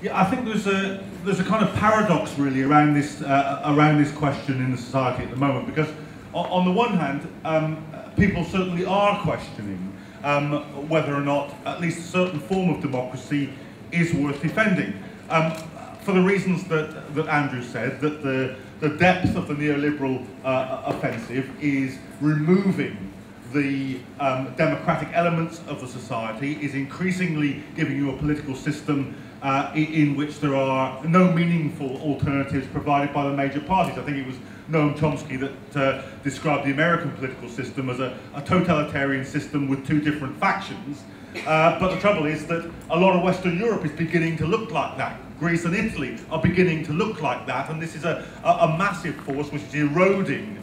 Yeah, I think there's a kind of paradox really around this question in the society at the moment, because on the one hand, people certainly are questioning whether or not at least a certain form of democracy is worth defending, for the reasons that Andrew said, that the depth of the neoliberal offensive is removing the democratic elements of the society, is increasingly giving you a political system in which there are no meaningful alternatives provided by the major parties. I think it was Noam Chomsky that described the American political system as a totalitarian system with two different factions. But the trouble is that a lot of Western Europe is beginning to look like that. Greece and Italy are beginning to look like that, and this is a massive force which is eroding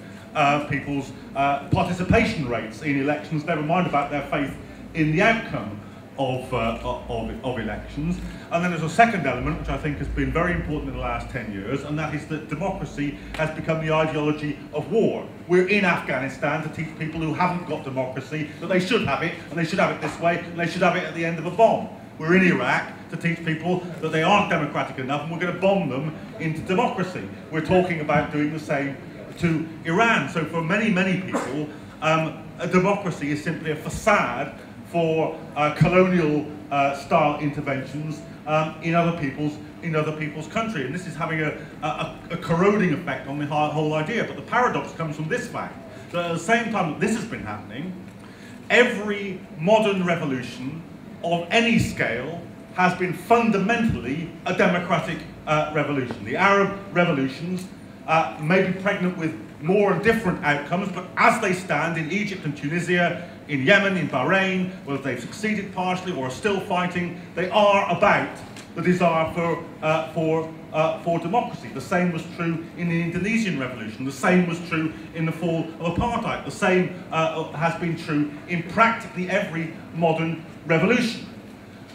people's participation rates in elections, never mind about their faith in the outcome of elections. And then there's a second element which I think has been very important in the last 10 years, and that is that democracy has become the ideology of war. We're in Afghanistan to teach people who haven't got democracy that they should have it, and they should have it this way, and they should have it at the end of a bomb. We're in Iraq to teach people that they aren't democratic enough, and we're going to bomb them into democracy. We're talking about doing the same to Iran. So for many, many people, a democracy is simply a facade for colonial style interventions in other people's country, and this is having a corroding effect on the whole idea. But the paradox comes from this fact, that at the same time that this has been happening, every modern revolution of any scale has been fundamentally a democratic revolution. The Arab revolutions may be pregnant with more and different outcomes, but as they stand in Egypt and Tunisia, in Yemen, in Bahrain, whether they've succeeded partially or are still fighting, they are about the desire for democracy. The same was true in the Indonesian revolution. The same was true in the fall of apartheid. The same has been true in practically every modern revolution.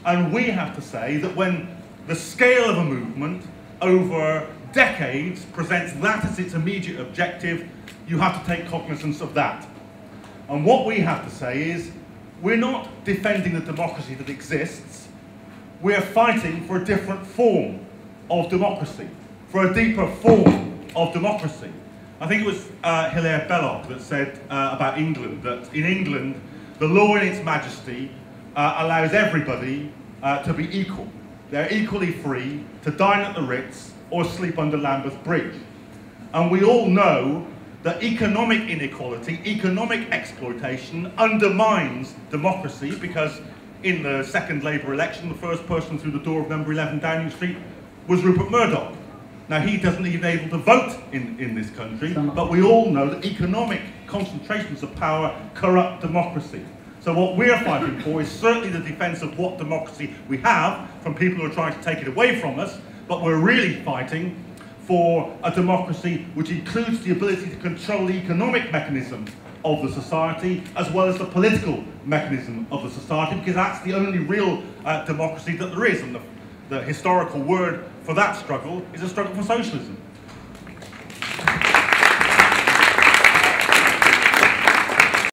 And we have to say that when the scale of a movement over decades presents that as its immediate objective, you have to take cognizance of that. And what we have to say is, we're not defending the democracy that exists, we're fighting for a different form of democracy, for a deeper form of democracy. I think it was Hilaire Belloc that said about England, that in England, the law in its majesty allows everybody to be equal. They're equally free to dine at the Ritz or sleep under Lambeth Bridge. And we all know that economic inequality, economic exploitation undermines democracy, because in the second Labour election, the first person through the door of number 11 Downing Street was Rupert Murdoch. Now, he doesn't even able to vote in this country, but we all know that economic concentrations of power corrupt democracy. So what we're fighting for is certainly the defence of what democracy we have from people who are trying to take it away from us, but we're really fighting for a democracy which includes the ability to control the economic mechanism of the society as well as the political mechanism of the society, because that's the only real democracy that there is. And the historical word for that struggle is a struggle for socialism.